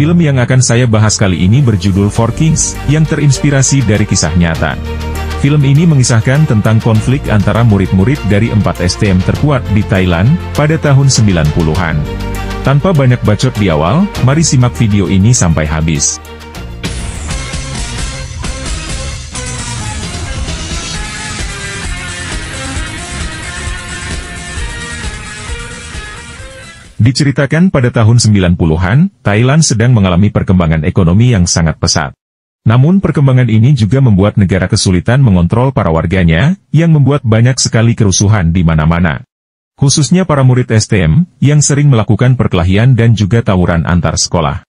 Film yang akan saya bahas kali ini berjudul Four Kings, yang terinspirasi dari kisah nyata. Film ini mengisahkan tentang konflik antara murid-murid dari 4 STM terkuat di Thailand, pada tahun 90-an. Tanpa banyak bacot di awal, mari simak video ini sampai habis. Diceritakan pada tahun 90-an, Thailand sedang mengalami perkembangan ekonomi yang sangat pesat. Namun perkembangan ini juga membuat negara kesulitan mengontrol para warganya, yang membuat banyak sekali kerusuhan di mana-mana. Khususnya para murid STM, yang sering melakukan perkelahian dan juga tawuran antar sekolah.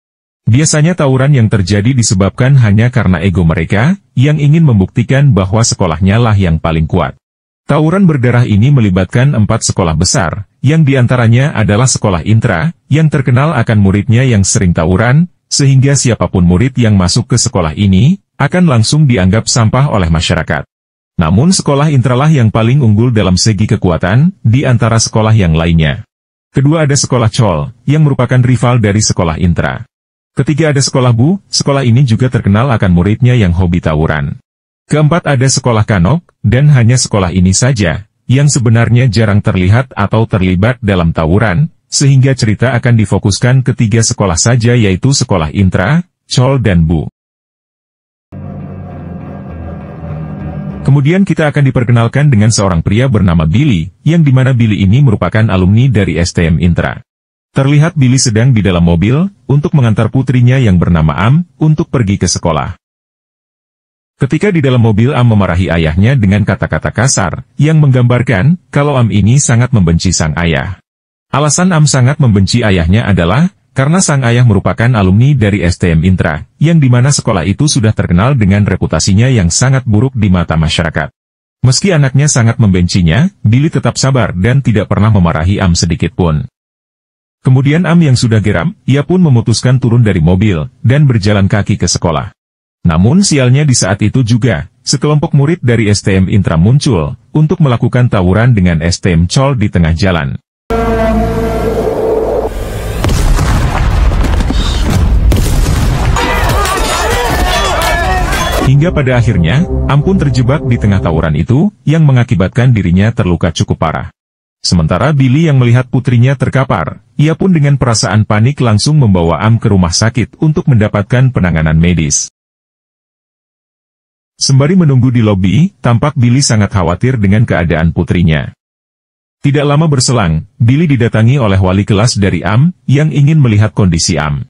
Biasanya tawuran yang terjadi disebabkan hanya karena ego mereka, yang ingin membuktikan bahwa sekolahnya lah yang paling kuat. Tawuran berdarah ini melibatkan 4 sekolah besar, yang diantaranya adalah sekolah Intra, yang terkenal akan muridnya yang sering tawuran, sehingga siapapun murid yang masuk ke sekolah ini, akan langsung dianggap sampah oleh masyarakat. Namun sekolah Intra lah yang paling unggul dalam segi kekuatan, di antara sekolah yang lainnya. Kedua ada sekolah Chol, yang merupakan rival dari sekolah Intra. Ketiga ada sekolah Bu, sekolah ini juga terkenal akan muridnya yang hobi tawuran. Keempat ada sekolah Kanok, dan hanya sekolah ini saja, yang sebenarnya jarang terlihat atau terlibat dalam tawuran, sehingga cerita akan difokuskan ke 3 sekolah saja yaitu sekolah Intra, Chol dan Bu. Kemudian kita akan diperkenalkan dengan seorang pria bernama Billy, yang dimana Billy ini merupakan alumni dari STM Intra. Terlihat Billy sedang di dalam mobil, untuk mengantar putrinya yang bernama Am, untuk pergi ke sekolah. Ketika di dalam mobil Am memarahi ayahnya dengan kata-kata kasar, yang menggambarkan kalau Am ini sangat membenci sang ayah. Alasan Am sangat membenci ayahnya adalah, karena sang ayah merupakan alumni dari STM Intra, yang dimana sekolah itu sudah terkenal dengan reputasinya yang sangat buruk di mata masyarakat. Meski anaknya sangat membencinya, Billy tetap sabar dan tidak pernah memarahi Am sedikit pun. Kemudian Am yang sudah geram, ia pun memutuskan turun dari mobil, dan berjalan kaki ke sekolah. Namun sialnya di saat itu juga, sekelompok murid dari STM Intra muncul, untuk melakukan tawuran dengan STM Chol di tengah jalan. Hingga pada akhirnya, Am pun terjebak di tengah tawuran itu, yang mengakibatkan dirinya terluka cukup parah. Sementara Billy yang melihat putrinya terkapar, ia pun dengan perasaan panik langsung membawa Am ke rumah sakit untuk mendapatkan penanganan medis. Sembari menunggu di lobi, tampak Billy sangat khawatir dengan keadaan putrinya. Tidak lama berselang, Billy didatangi oleh wali kelas dari Am, yang ingin melihat kondisi Am.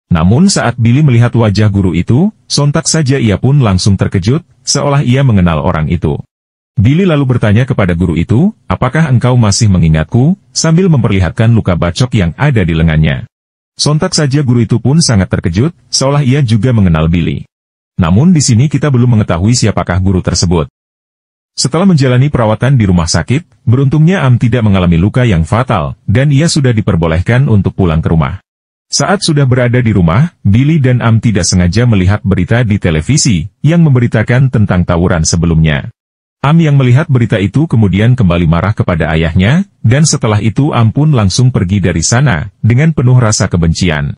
Namun saat Billy melihat wajah guru itu, sontak saja ia pun langsung terkejut, seolah ia mengenal orang itu. Billy lalu bertanya kepada guru itu, "Apakah engkau masih mengingatku?" sambil memperlihatkan luka bacok yang ada di lengannya. Sontak saja guru itu pun sangat terkejut, seolah ia juga mengenal Billy. Namun di sini kita belum mengetahui siapakah guru tersebut. Setelah menjalani perawatan di rumah sakit, beruntungnya Am tidak mengalami luka yang fatal, dan ia sudah diperbolehkan untuk pulang ke rumah. Saat sudah berada di rumah, Billy dan Am tidak sengaja melihat berita di televisi, yang memberitakan tentang tawuran sebelumnya. Am yang melihat berita itu kemudian kembali marah kepada ayahnya, dan setelah itu Am pun langsung pergi dari sana, dengan penuh rasa kebencian.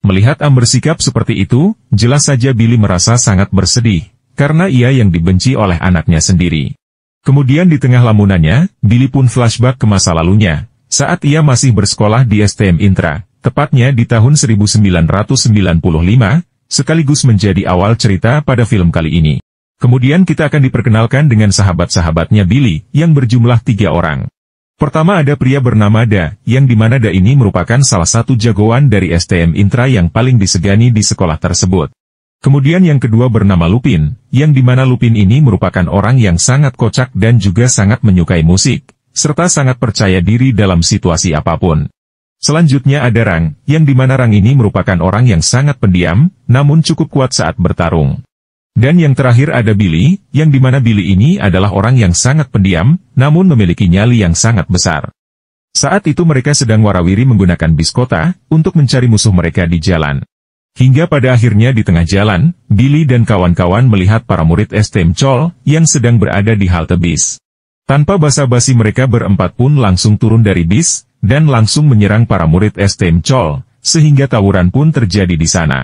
Melihat Am bersikap seperti itu, jelas saja Billy merasa sangat bersedih, karena ia yang dibenci oleh anaknya sendiri. Kemudian di tengah lamunannya, Billy pun flashback ke masa lalunya, saat ia masih bersekolah di STM Intra, tepatnya di tahun 1995, sekaligus menjadi awal cerita pada film kali ini. Kemudian kita akan diperkenalkan dengan sahabat-sahabatnya Billy, yang berjumlah 3 orang. Pertama ada pria bernama Da, yang dimana Da ini merupakan salah satu jagoan dari STM Intra yang paling disegani di sekolah tersebut. Kemudian yang kedua bernama Lupin, yang dimana Lupin ini merupakan orang yang sangat kocak dan juga sangat menyukai musik, serta sangat percaya diri dalam situasi apapun. Selanjutnya ada Rang, yang dimana Rang ini merupakan orang yang sangat pendiam, namun cukup kuat saat bertarung. Dan yang terakhir ada Billy, yang dimana Billy ini adalah orang yang sangat pendiam, namun memiliki nyali yang sangat besar. Saat itu mereka sedang warawiri menggunakan bis kota, untuk mencari musuh mereka di jalan. Hingga pada akhirnya di tengah jalan, Billy dan kawan-kawan melihat para murid STM Chol, yang sedang berada di halte bis. Tanpa basa-basi mereka berempat pun langsung turun dari bis, dan langsung menyerang para murid STM Chol, sehingga tawuran pun terjadi di sana.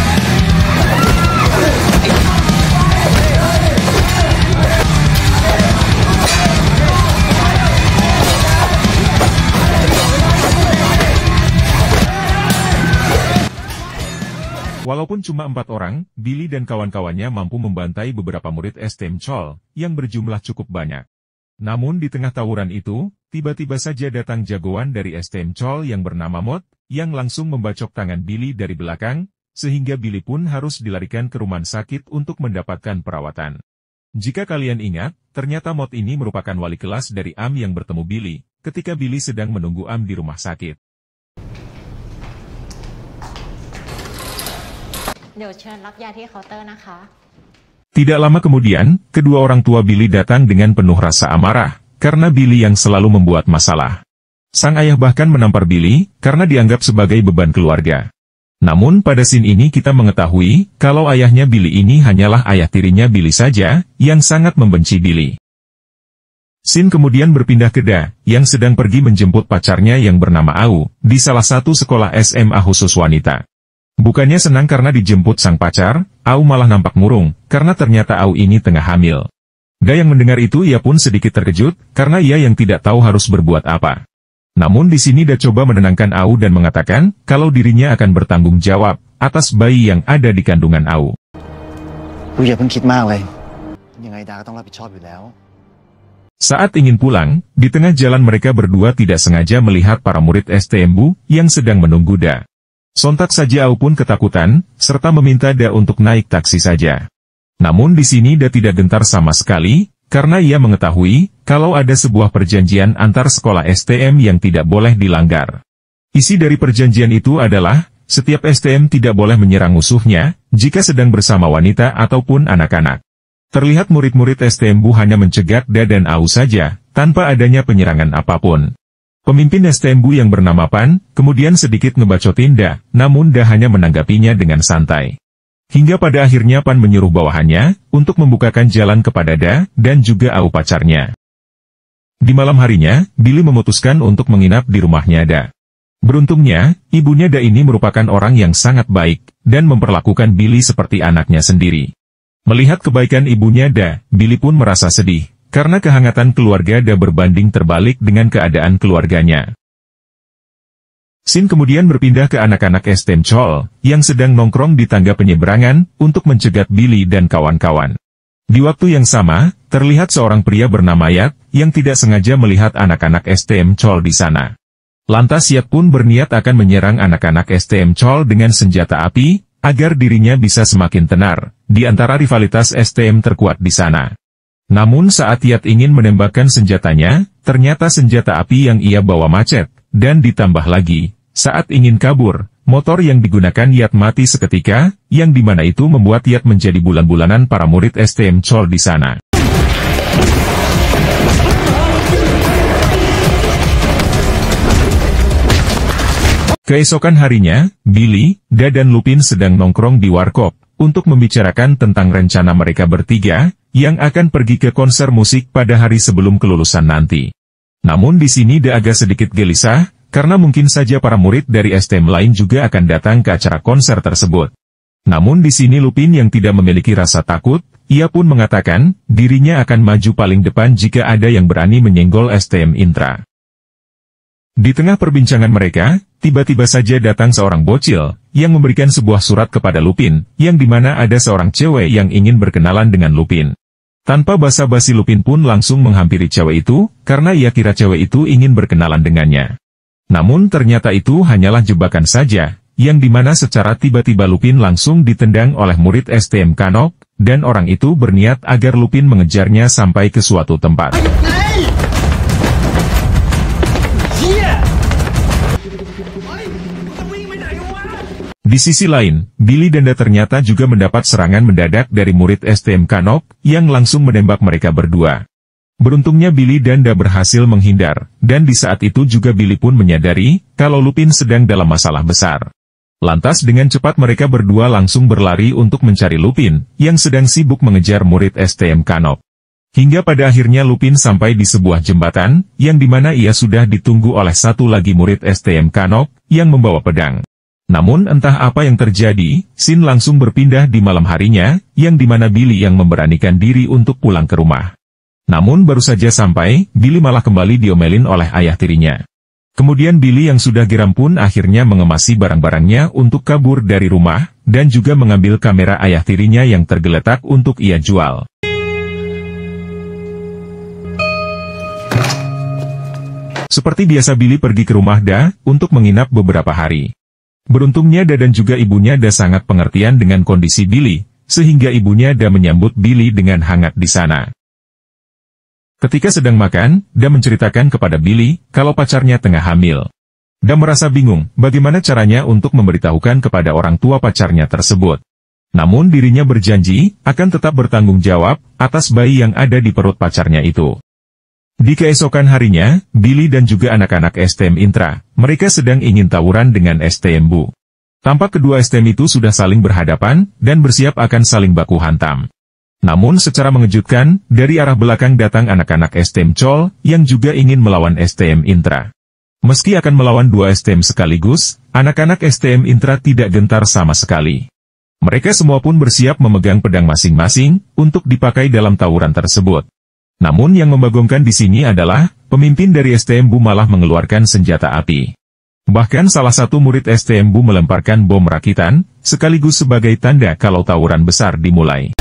Walaupun cuma 4 orang, Billy dan kawan-kawannya mampu membantai beberapa murid STM Chol, yang berjumlah cukup banyak. Namun di tengah tawuran itu, tiba-tiba saja datang jagoan dari STM Chol yang bernama Mod, yang langsung membacok tangan Billy dari belakang, sehingga Billy pun harus dilarikan ke rumah sakit untuk mendapatkan perawatan. Jika kalian ingat, ternyata Mod ini merupakan wali kelas dari Am yang bertemu Billy, ketika Billy sedang menunggu Am di rumah sakit. Tidak lama kemudian, kedua orang tua Billy datang dengan penuh rasa amarah, karena Billy yang selalu membuat masalah. Sang ayah bahkan menampar Billy, karena dianggap sebagai beban keluarga. Namun pada scene ini kita mengetahui, kalau ayahnya Billy ini hanyalah ayah tirinya Billy saja, yang sangat membenci Billy. Scene kemudian berpindah ke Da, yang sedang pergi menjemput pacarnya yang bernama Au, di salah satu sekolah SMA khusus wanita. Bukannya senang karena dijemput sang pacar, Au malah nampak murung, karena ternyata Au ini tengah hamil. Da yang mendengar itu ia pun sedikit terkejut, karena ia yang tidak tahu harus berbuat apa. Namun di sini Da coba menenangkan Au dan mengatakan, kalau dirinya akan bertanggung jawab, atas bayi yang ada di kandungan Au. Saat ingin pulang, di tengah jalan mereka berdua tidak sengaja melihat para murid STM Bu, yang sedang menunggu Da. Sontak saja Au pun ketakutan, serta meminta Da untuk naik taksi saja. Namun di sini Da tidak gentar sama sekali, karena ia mengetahui, kalau ada sebuah perjanjian antar sekolah STM yang tidak boleh dilanggar. Isi dari perjanjian itu adalah, setiap STM tidak boleh menyerang musuhnya, jika sedang bersama wanita ataupun anak-anak. Terlihat murid-murid STM Bu hanya mencegat Da dan Au saja, tanpa adanya penyerangan apapun. Pemimpin STM Bu yang bernama Pan, kemudian sedikit ngebacotin Da, namun Da hanya menanggapinya dengan santai. Hingga pada akhirnya Pan menyuruh bawahannya, untuk membukakan jalan kepada Da, dan juga Au pacarnya. Di malam harinya, Billy memutuskan untuk menginap di rumahnya Da. Beruntungnya, ibunya Da ini merupakan orang yang sangat baik, dan memperlakukan Billy seperti anaknya sendiri. Melihat kebaikan ibunya Da, Billy pun merasa sedih. Karena kehangatan keluarga Da berbanding terbalik dengan keadaan keluarganya. Scene kemudian berpindah ke anak-anak STM Chol, yang sedang nongkrong di tangga penyeberangan, untuk mencegat Billy dan kawan-kawan. Di waktu yang sama, terlihat seorang pria bernama Yat, yang tidak sengaja melihat anak-anak STM Chol di sana. Lantas Yat pun berniat akan menyerang anak-anak STM Chol dengan senjata api, agar dirinya bisa semakin tenar, di antara rivalitas STM terkuat di sana. Namun saat Yat ingin menembakkan senjatanya, ternyata senjata api yang ia bawa macet, dan ditambah lagi, saat ingin kabur, motor yang digunakan Yat mati seketika, yang dimana itu membuat Yat menjadi bulan-bulanan para murid STM Chol di sana. Keesokan harinya, Billy, Da dan Lupin sedang nongkrong di warkop, untuk membicarakan tentang rencana mereka bertiga, yang akan pergi ke konser musik pada hari sebelum kelulusan nanti. Namun di sini Da agak sedikit gelisah, karena mungkin saja para murid dari STM lain juga akan datang ke acara konser tersebut. Namun di sini Lupin yang tidak memiliki rasa takut, ia pun mengatakan, dirinya akan maju paling depan jika ada yang berani menyenggol STM Intra. Di tengah perbincangan mereka, tiba-tiba saja datang seorang bocil, yang memberikan sebuah surat kepada Lupin, yang dimana ada seorang cewek yang ingin berkenalan dengan Lupin. Tanpa basa-basi Lupin pun langsung menghampiri cewek itu, karena ia kira cewek itu ingin berkenalan dengannya. Namun ternyata itu hanyalah jebakan saja, yang dimana secara tiba-tiba Lupin langsung ditendang oleh murid STM Kanok, dan orang itu berniat agar Lupin mengejarnya sampai ke suatu tempat. Di sisi lain, Billy dan Da ternyata juga mendapat serangan mendadak dari murid STM Kanok, yang langsung menembak mereka berdua. Beruntungnya Billy dan Da berhasil menghindar, dan di saat itu juga Billy pun menyadari, kalau Lupin sedang dalam masalah besar. Lantas dengan cepat mereka berdua langsung berlari untuk mencari Lupin, yang sedang sibuk mengejar murid STM Kanok. Hingga pada akhirnya Lupin sampai di sebuah jembatan, yang dimana ia sudah ditunggu oleh satu lagi murid STM Kanok, yang membawa pedang. Namun entah apa yang terjadi, Sin langsung berpindah di malam harinya, yang dimana Billy yang memberanikan diri untuk pulang ke rumah. Namun baru saja sampai, Billy malah kembali diomelin oleh ayah tirinya. Kemudian Billy yang sudah geram pun akhirnya mengemasi barang-barangnya untuk kabur dari rumah, dan juga mengambil kamera ayah tirinya yang tergeletak untuk ia jual. Seperti biasa Billy pergi ke rumah Da untuk menginap beberapa hari. Beruntungnya Da dan juga ibunya Da sangat pengertian dengan kondisi Billy, sehingga ibunya Da menyambut Billy dengan hangat di sana. Ketika sedang makan, Da menceritakan kepada Billy kalau pacarnya tengah hamil. Da merasa bingung bagaimana caranya untuk memberitahukan kepada orang tua pacarnya tersebut. Namun dirinya berjanji akan tetap bertanggung jawab atas bayi yang ada di perut pacarnya itu. Di keesokan harinya, Billy dan juga anak-anak STM Intra, mereka sedang ingin tawuran dengan STM Bu. Tampak kedua STM itu sudah saling berhadapan, dan bersiap akan saling baku hantam. Namun secara mengejutkan, dari arah belakang datang anak-anak STM Chol, yang juga ingin melawan STM Intra. Meski akan melawan dua STM sekaligus, anak-anak STM Intra tidak gentar sama sekali. Mereka semua pun bersiap memegang pedang masing-masing, untuk dipakai dalam tawuran tersebut. Namun yang membagongkan di sini adalah, pemimpin dari STM Bu malah mengeluarkan senjata api. Bahkan salah satu murid STM Bu melemparkan bom rakitan, sekaligus sebagai tanda kalau tawuran besar dimulai.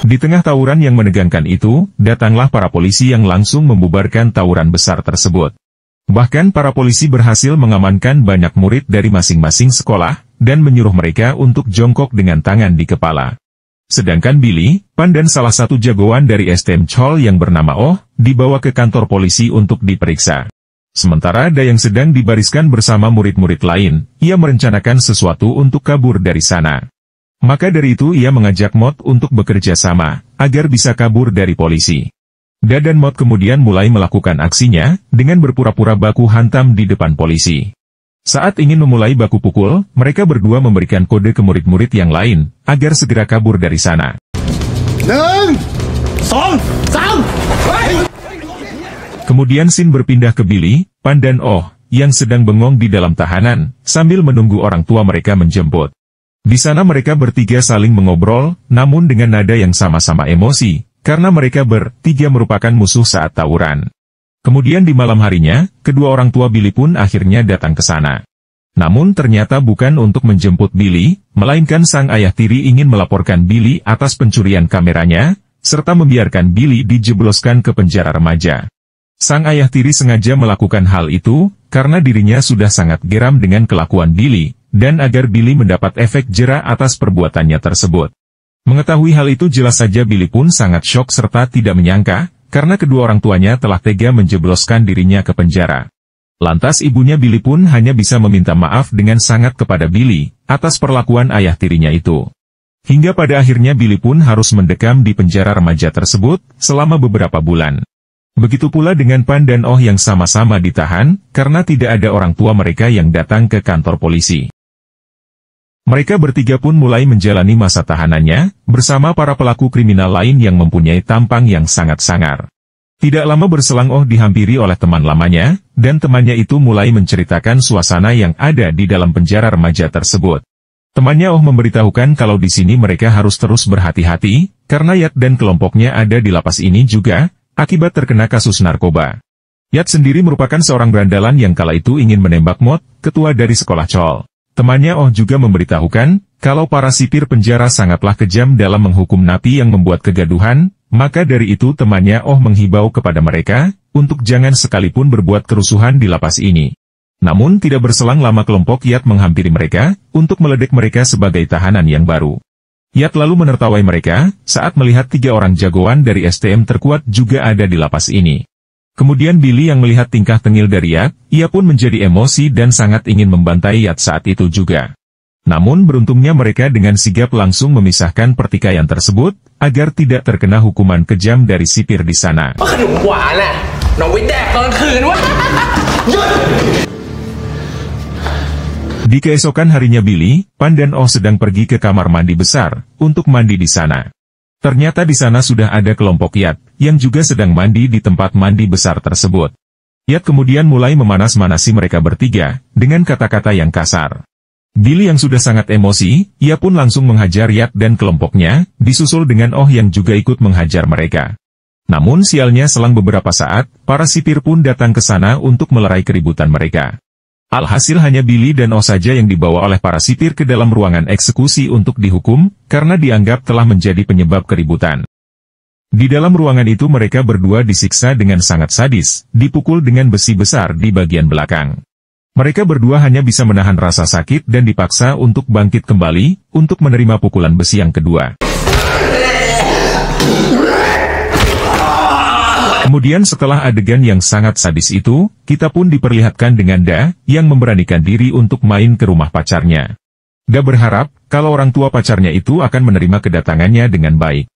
Di tengah tawuran yang menegangkan itu, datanglah para polisi yang langsung membubarkan tawuran besar tersebut. Bahkan para polisi berhasil mengamankan banyak murid dari masing-masing sekolah, dan menyuruh mereka untuk jongkok dengan tangan di kepala. Sedangkan Billy, Pan dan salah satu jagoan dari STM Chol yang bernama Oh, dibawa ke kantor polisi untuk diperiksa. Sementara Da yang sedang dibariskan bersama murid-murid lain, ia merencanakan sesuatu untuk kabur dari sana. Maka dari itu ia mengajak Mod untuk bekerja sama, agar bisa kabur dari polisi. Da dan Mod kemudian mulai melakukan aksinya, dengan berpura-pura baku hantam di depan polisi. Saat ingin memulai baku pukul, mereka berdua memberikan kode ke murid-murid yang lain, agar segera kabur dari sana. 1, 2, 3 Kemudian Sin berpindah ke Billy, Pan dan Oh, yang sedang bengong di dalam tahanan, sambil menunggu orang tua mereka menjemput. Di sana mereka bertiga saling mengobrol, namun dengan nada yang sama-sama emosi, karena mereka bertiga merupakan musuh saat tawuran. Kemudian di malam harinya, kedua orang tua Billy pun akhirnya datang ke sana. Namun ternyata bukan untuk menjemput Billy, melainkan sang ayah tiri ingin melaporkan Billy atas pencurian kameranya, serta membiarkan Billy dijebloskan ke penjara remaja. Sang ayah tiri sengaja melakukan hal itu, karena dirinya sudah sangat geram dengan kelakuan Billy, dan agar Billy mendapat efek jera atas perbuatannya tersebut. Mengetahui hal itu jelas saja Billy pun sangat syok serta tidak menyangka, karena kedua orang tuanya telah tega menjebloskan dirinya ke penjara. Lantas ibunya Billy pun hanya bisa meminta maaf dengan sangat kepada Billy, atas perlakuan ayah tirinya itu. Hingga pada akhirnya Billy pun harus mendekam di penjara remaja tersebut, selama beberapa bulan. Begitu pula dengan Pan dan Oh yang sama-sama ditahan, karena tidak ada orang tua mereka yang datang ke kantor polisi. Mereka bertiga pun mulai menjalani masa tahanannya, bersama para pelaku kriminal lain yang mempunyai tampang yang sangat sangar. Tidak lama berselang Oh dihampiri oleh teman lamanya, dan temannya itu mulai menceritakan suasana yang ada di dalam penjara remaja tersebut. Temannya Oh memberitahukan kalau di sini mereka harus terus berhati-hati, karena Yat dan kelompoknya ada di lapas ini juga, akibat terkena kasus narkoba. Yat sendiri merupakan seorang berandalan yang kala itu ingin menembak Mod, ketua dari sekolah Chol. Temannya Oh juga memberitahukan, kalau para sipir penjara sangatlah kejam dalam menghukum napi yang membuat kegaduhan, maka dari itu temannya Oh menghibau kepada mereka, untuk jangan sekalipun berbuat kerusuhan di lapas ini. Namun tidak berselang lama kelompok Yat menghampiri mereka, untuk meledek mereka sebagai tahanan yang baru. Yat lalu menertawai mereka, saat melihat 3 orang jagoan dari STM terkuat juga ada di lapas ini. Kemudian Billy yang melihat tingkah tengil dari Yat, ia pun menjadi emosi dan sangat ingin membantai Yat saat itu juga. Namun beruntungnya mereka dengan sigap langsung memisahkan pertikaian tersebut, agar tidak terkena hukuman kejam dari sipir di sana. Di keesokan harinya Billy, Pan dan Oh sedang pergi ke kamar mandi besar, untuk mandi di sana. Ternyata di sana sudah ada kelompok Yat, yang juga sedang mandi di tempat mandi besar tersebut. Yat kemudian mulai memanas-manasi mereka bertiga, dengan kata-kata yang kasar. Billy yang sudah sangat emosi, ia pun langsung menghajar Yat dan kelompoknya, disusul dengan Oh yang juga ikut menghajar mereka. Namun sialnya selang beberapa saat, para sipir pun datang ke sana untuk melerai keributan mereka. Alhasil hanya Billy dan Oh saja yang dibawa oleh para sipir ke dalam ruangan eksekusi untuk dihukum, karena dianggap telah menjadi penyebab keributan. Di dalam ruangan itu mereka berdua disiksa dengan sangat sadis, dipukul dengan besi besar di bagian belakang. Mereka berdua hanya bisa menahan rasa sakit dan dipaksa untuk bangkit kembali, untuk menerima pukulan besi yang kedua. Kemudian setelah adegan yang sangat sadis itu, kita pun diperlihatkan dengan Da, yang memberanikan diri untuk main ke rumah pacarnya. Da berharap, kalau orang tua pacarnya itu akan menerima kedatangannya dengan baik.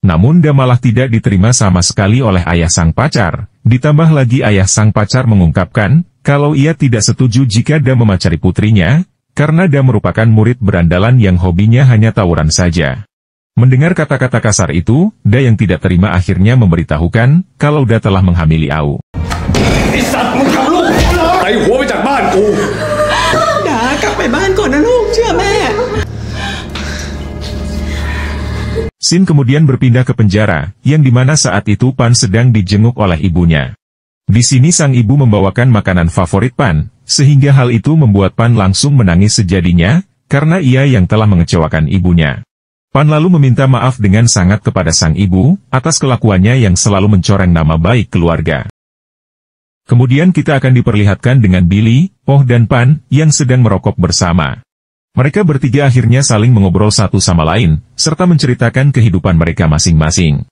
Namun Da malah tidak diterima sama sekali oleh ayah sang pacar, ditambah lagi ayah sang pacar mengungkapkan, kalau ia tidak setuju jika Da memacari putrinya, karena Da merupakan murid berandalan yang hobinya hanya tawuran saja. Mendengar kata-kata kasar itu, Da yang tidak terima akhirnya memberitahukan, kalau Da telah menghamili Au. Sin kemudian berpindah ke penjara, yang dimana saat itu Pan sedang dijenguk oleh ibunya. Di sini sang ibu membawakan makanan favorit Pan, sehingga hal itu membuat Pan langsung menangis sejadinya, karena ia yang telah mengecewakan ibunya. Pan lalu meminta maaf dengan sangat kepada sang ibu, atas kelakuannya yang selalu mencoreng nama baik keluarga. Kemudian kita akan diperlihatkan dengan Billy, Oh dan Pan, yang sedang merokok bersama. Mereka bertiga akhirnya saling mengobrol satu sama lain, serta menceritakan kehidupan mereka masing-masing.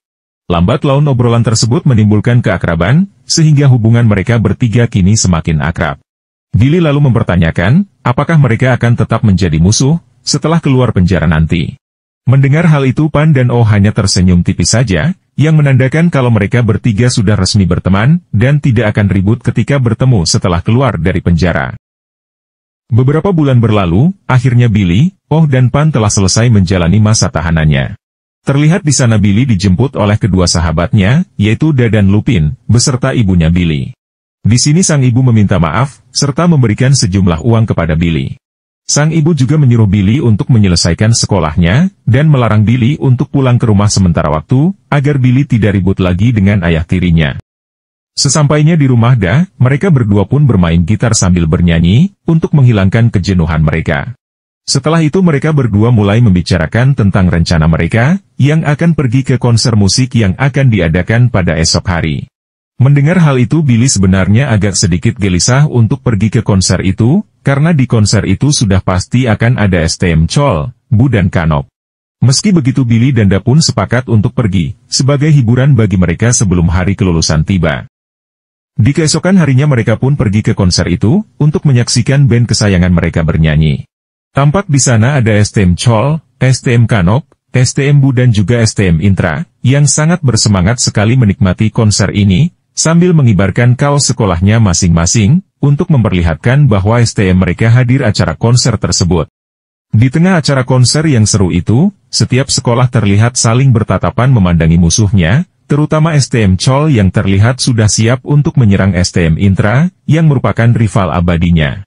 Lambat laun obrolan tersebut menimbulkan keakraban, sehingga hubungan mereka bertiga kini semakin akrab. Billy lalu mempertanyakan, apakah mereka akan tetap menjadi musuh, setelah keluar penjara nanti. Mendengar hal itu Pan dan Oh hanya tersenyum tipis saja, yang menandakan kalau mereka bertiga sudah resmi berteman, dan tidak akan ribut ketika bertemu setelah keluar dari penjara. Beberapa bulan berlalu, akhirnya Billy, Oh dan Pan telah selesai menjalani masa tahanannya. Terlihat di sana Billy dijemput oleh kedua sahabatnya, yaitu Da dan Lupin, beserta ibunya Billy. Di sini sang ibu meminta maaf, serta memberikan sejumlah uang kepada Billy. Sang ibu juga menyuruh Billy untuk menyelesaikan sekolahnya, dan melarang Billy untuk pulang ke rumah sementara waktu, agar Billy tidak ribut lagi dengan ayah tirinya. Sesampainya di rumah Da, mereka berdua pun bermain gitar sambil bernyanyi, untuk menghilangkan kejenuhan mereka. Setelah itu mereka berdua mulai membicarakan tentang rencana mereka, yang akan pergi ke konser musik yang akan diadakan pada esok hari. Mendengar hal itu Billy sebenarnya agak sedikit gelisah untuk pergi ke konser itu, karena di konser itu sudah pasti akan ada STM Chol, Bu dan Kanop. Meski begitu Billy dan Da pun sepakat untuk pergi, sebagai hiburan bagi mereka sebelum hari kelulusan tiba. Di keesokan harinya mereka pun pergi ke konser itu, untuk menyaksikan band kesayangan mereka bernyanyi. Tampak di sana ada STM Chol, STM Kanop, STM Bu dan juga STM Intra, yang sangat bersemangat sekali menikmati konser ini, sambil mengibarkan kaos sekolahnya masing-masing, untuk memperlihatkan bahwa STM mereka hadir acara konser tersebut. Di tengah acara konser yang seru itu, setiap sekolah terlihat saling bertatapan memandangi musuhnya, terutama STM Chol yang terlihat sudah siap untuk menyerang STM Intra, yang merupakan rival abadinya.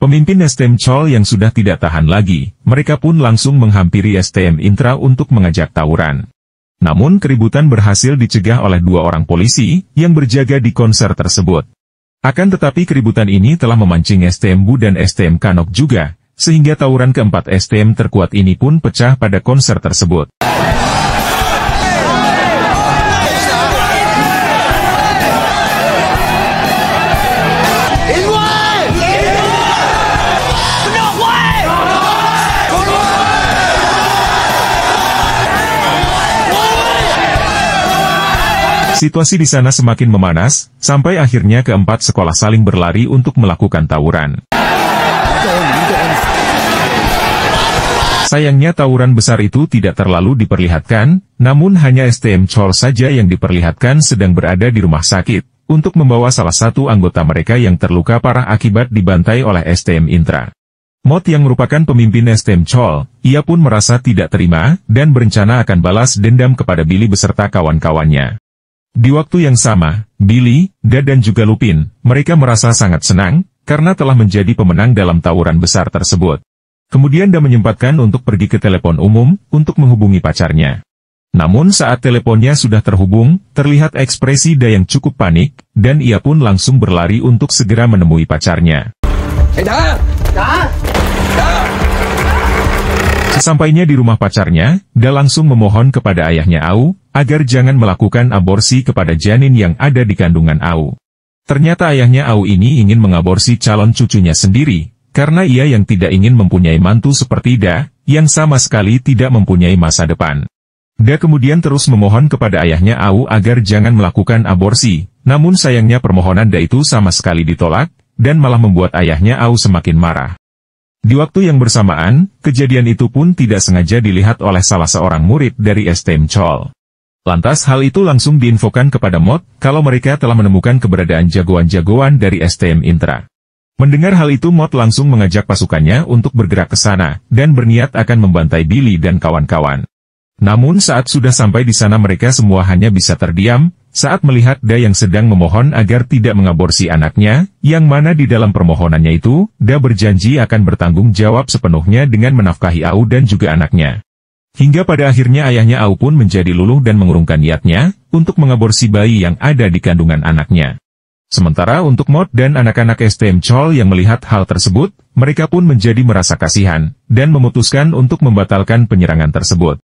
Pemimpin STM Chol yang sudah tidak tahan lagi, mereka pun langsung menghampiri STM Intra untuk mengajak tawuran. Namun keributan berhasil dicegah oleh dua orang polisi, yang berjaga di konser tersebut. Akan tetapi keributan ini telah memancing STM Bu dan STM Kanok juga, sehingga tawuran keempat STM terkuat ini pun pecah pada konser tersebut. Situasi di sana semakin memanas, sampai akhirnya keempat sekolah saling berlari untuk melakukan tawuran. Sayangnya tawuran besar itu tidak terlalu diperlihatkan, namun hanya STM Chol saja yang diperlihatkan sedang berada di rumah sakit, untuk membawa salah satu anggota mereka yang terluka parah akibat dibantai oleh STM Intra. Mod yang merupakan pemimpin STM Chol, ia pun merasa tidak terima, dan berencana akan balas dendam kepada Billy beserta kawan-kawannya. Di waktu yang sama, Billy, Da dan juga Lupin, mereka merasa sangat senang, karena telah menjadi pemenang dalam tawuran besar tersebut. Kemudian Da menyempatkan untuk pergi ke telepon umum, untuk menghubungi pacarnya. Namun saat teleponnya sudah terhubung, terlihat ekspresi Da yang cukup panik, dan ia pun langsung berlari untuk segera menemui pacarnya. Sesampainya di rumah pacarnya, Da langsung memohon kepada ayahnya Au, agar jangan melakukan aborsi kepada janin yang ada di kandungan Au. Ternyata ayahnya Au ini ingin mengaborsi calon cucunya sendiri, karena ia yang tidak ingin mempunyai mantu seperti Da, yang sama sekali tidak mempunyai masa depan. Da kemudian terus memohon kepada ayahnya Au agar jangan melakukan aborsi, namun sayangnya permohonan Da itu sama sekali ditolak, dan malah membuat ayahnya Au semakin marah. Di waktu yang bersamaan, kejadian itu pun tidak sengaja dilihat oleh salah seorang murid dari STM Chol. Lantas hal itu langsung diinfokan kepada Mod, kalau mereka telah menemukan keberadaan jagoan-jagoan dari STM Intra. Mendengar hal itu Mod langsung mengajak pasukannya untuk bergerak ke sana, dan berniat akan membantai Billy dan kawan-kawan. Namun saat sudah sampai di sana mereka semua hanya bisa terdiam, saat melihat Da yang sedang memohon agar tidak mengaborsi anaknya, yang mana di dalam permohonannya itu, Da berjanji akan bertanggung jawab sepenuhnya dengan menafkahi Au dan juga anaknya. Hingga pada akhirnya ayahnya Au pun menjadi luluh dan mengurungkan niatnya, untuk mengaborsi bayi yang ada di kandungan anaknya. Sementara untuk Mod dan anak-anak STM Chol yang melihat hal tersebut, mereka pun menjadi merasa kasihan, dan memutuskan untuk membatalkan penyerangan tersebut.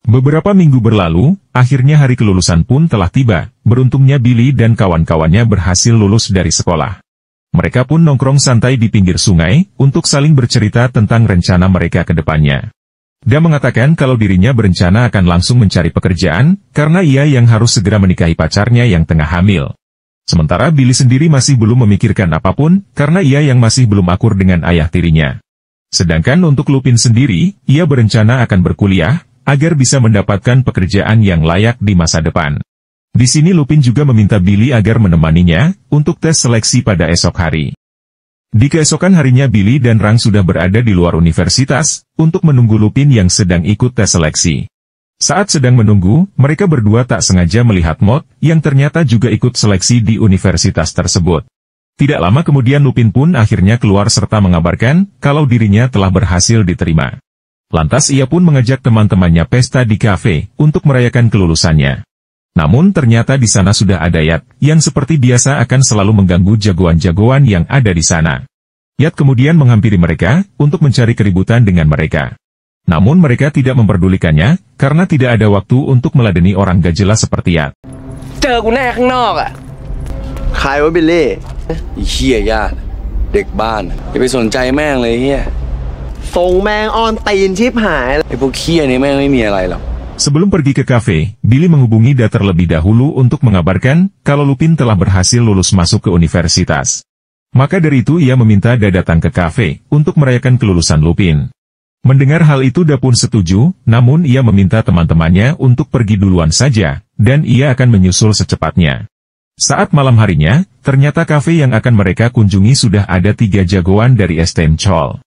Beberapa minggu berlalu, akhirnya hari kelulusan pun telah tiba. Beruntungnya Billy dan kawan-kawannya berhasil lulus dari sekolah. Mereka pun nongkrong santai di pinggir sungai, untuk saling bercerita tentang rencana mereka ke depannya. Da mengatakan kalau dirinya berencana akan langsung mencari pekerjaan, karena ia yang harus segera menikahi pacarnya yang tengah hamil. Sementara Billy sendiri masih belum memikirkan apapun, karena ia yang masih belum akur dengan ayah tirinya. Sedangkan untuk Lupin sendiri, ia berencana akan berkuliah, agar bisa mendapatkan pekerjaan yang layak di masa depan. Di sini Lupin juga meminta Billy agar menemaninya, untuk tes seleksi pada esok hari. Di keesokan harinya Billy dan Rang sudah berada di luar universitas, untuk menunggu Lupin yang sedang ikut tes seleksi. Saat sedang menunggu, mereka berdua tak sengaja melihat Mod, yang ternyata juga ikut seleksi di universitas tersebut. Tidak lama kemudian Lupin pun akhirnya keluar serta mengabarkan, kalau dirinya telah berhasil diterima. Lantas ia pun mengajak teman-temannya pesta di kafe, untuk merayakan kelulusannya. Namun ternyata di sana sudah ada Yat, yang seperti biasa akan selalu mengganggu jagoan-jagoan yang ada di sana. Yat kemudian menghampiri mereka, untuk mencari keributan dengan mereka. Namun mereka tidak memperdulikannya, karena tidak ada waktu untuk meladeni orang gak jelas seperti Yat. เจอกูแน่ข้างนอกอ่ะ ใครวะบิลลี่ ไอ้เหี้ยญาติเด็กบ้านอย่าไปสนใจแม่งเลยเหี้ย ทรงแมงออนตีนชิบหาย ไอ้พวกเหี้ยนี่แม่งไม่มีอะไรหรอก Sebelum pergi ke kafe, Billy menghubungi Da terlebih dahulu untuk mengabarkan kalau Lupin telah berhasil lulus masuk ke universitas. Maka dari itu ia meminta Da datang ke kafe untuk merayakan kelulusan Lupin. Mendengar hal itu Da pun setuju, namun ia meminta teman-temannya untuk pergi duluan saja, dan ia akan menyusul secepatnya. Saat malam harinya, ternyata kafe yang akan mereka kunjungi sudah ada 3 jagoan dari STM Chol.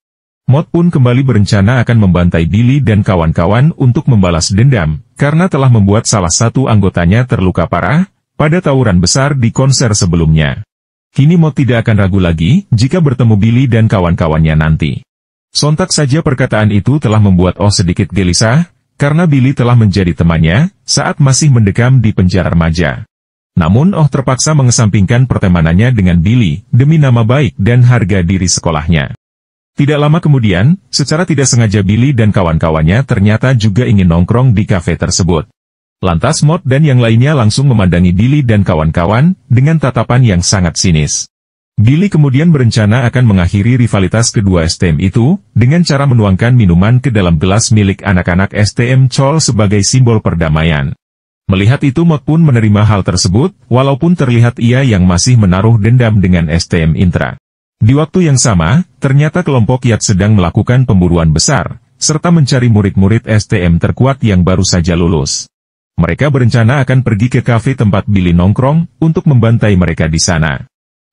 Mod pun kembali berencana akan membantai Billy dan kawan-kawan untuk membalas dendam, karena telah membuat salah satu anggotanya terluka parah, pada tawuran besar di konser sebelumnya. Kini Mod tidak akan ragu lagi, jika bertemu Billy dan kawan-kawannya nanti. Sontak saja perkataan itu telah membuat Oh sedikit gelisah, karena Billy telah menjadi temannya, saat masih mendekam di penjara remaja. Namun Oh terpaksa mengesampingkan pertemanannya dengan Billy, demi nama baik dan harga diri sekolahnya. Tidak lama kemudian, secara tidak sengaja Billy dan kawan-kawannya ternyata juga ingin nongkrong di kafe tersebut. Lantas Mod dan yang lainnya langsung memandangi Billy dan kawan-kawan, dengan tatapan yang sangat sinis. Billy kemudian berencana akan mengakhiri rivalitas kedua STM itu, dengan cara menuangkan minuman ke dalam gelas milik anak-anak STM Chol sebagai simbol perdamaian. Melihat itu Mod pun menerima hal tersebut, walaupun terlihat ia yang masih menaruh dendam dengan STM Intra. Di waktu yang sama, ternyata kelompok Yat sedang melakukan pemburuan besar, serta mencari murid-murid STM terkuat yang baru saja lulus. Mereka berencana akan pergi ke kafe tempat Billy nongkrong, untuk membantai mereka di sana.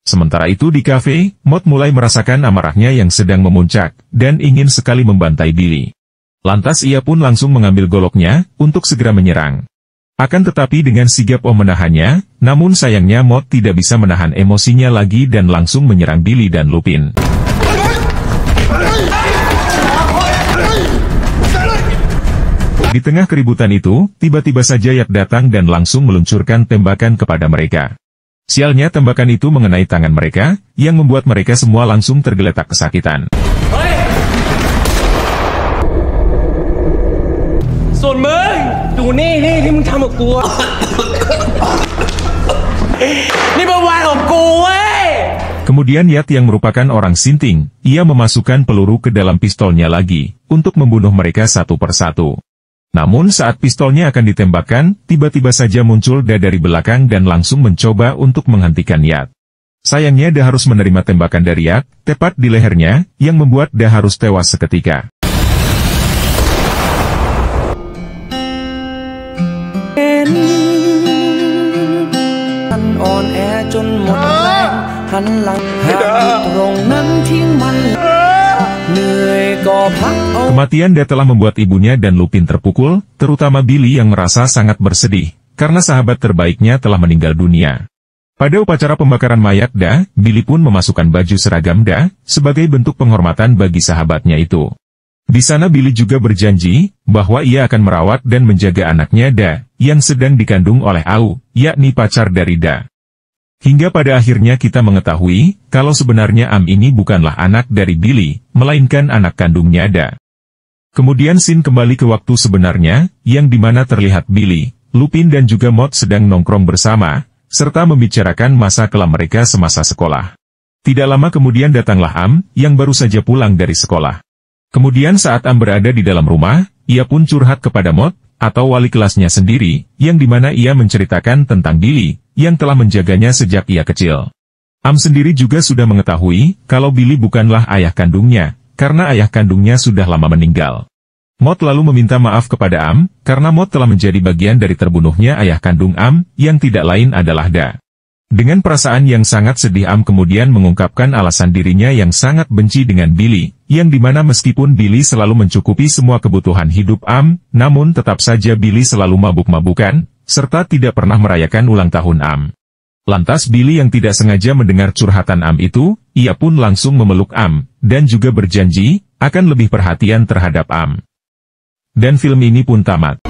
Sementara itu di kafe, Maud mulai merasakan amarahnya yang sedang memuncak, dan ingin sekali membantai Billy. Lantas ia pun langsung mengambil goloknya, untuk segera menyerang. Akan tetapi dengan sigap Om menahannya, namun sayangnya Maud tidak bisa menahan emosinya lagi dan langsung menyerang Billy dan Lupin. Di tengah keributan itu, tiba-tiba saja Yak datang dan langsung meluncurkan tembakan kepada mereka. Sialnya tembakan itu mengenai tangan mereka, yang membuat mereka semua langsung tergeletak kesakitan. Kemudian Yat yang merupakan orang Sinting, ia memasukkan peluru ke dalam pistolnya lagi, untuk membunuh mereka satu persatu. Namun saat pistolnya akan ditembakkan, tiba-tiba saja muncul Da dari belakang dan langsung mencoba untuk menghentikan Yat. Sayangnya Da harus menerima tembakan dari Yat, tepat di lehernya, yang membuat Da harus tewas seketika. Kematian Da telah membuat ibunya dan Lupin terpukul, terutama Billy yang merasa sangat bersedih, karena sahabat terbaiknya telah meninggal dunia. Pada upacara pembakaran mayat Da, Billy pun memasukkan baju seragam Da, sebagai bentuk penghormatan bagi sahabatnya itu. Di sana Billy juga berjanji, bahwa ia akan merawat dan menjaga anaknya Da, yang sedang dikandung oleh Au, yakni pacar dari Da. Hingga pada akhirnya kita mengetahui, kalau sebenarnya Am ini bukanlah anak dari Billy, melainkan anak kandungnya Da. Kemudian scene kembali ke waktu sebenarnya, yang dimana terlihat Billy, Lupin dan juga Maud sedang nongkrong bersama, serta membicarakan masa kelam mereka semasa sekolah. Tidak lama kemudian datanglah Am, yang baru saja pulang dari sekolah. Kemudian saat Am berada di dalam rumah, ia pun curhat kepada Maud, atau wali kelasnya sendiri, yang dimana ia menceritakan tentang Billy, yang telah menjaganya sejak ia kecil. Am sendiri juga sudah mengetahui, kalau Billy bukanlah ayah kandungnya, karena ayah kandungnya sudah lama meninggal. Maud lalu meminta maaf kepada Am, karena Maud telah menjadi bagian dari terbunuhnya ayah kandung Am, yang tidak lain adalah Da. Dengan perasaan yang sangat sedih Am kemudian mengungkapkan alasan dirinya yang sangat benci dengan Billy, yang dimana meskipun Billy selalu mencukupi semua kebutuhan hidup Am, namun tetap saja Billy selalu mabuk-mabukan, serta tidak pernah merayakan ulang tahun Am. Lantas Billy yang tidak sengaja mendengar curhatan Am itu, ia pun langsung memeluk Am, dan juga berjanji, akan lebih perhatian terhadap Am. Dan film ini pun tamat.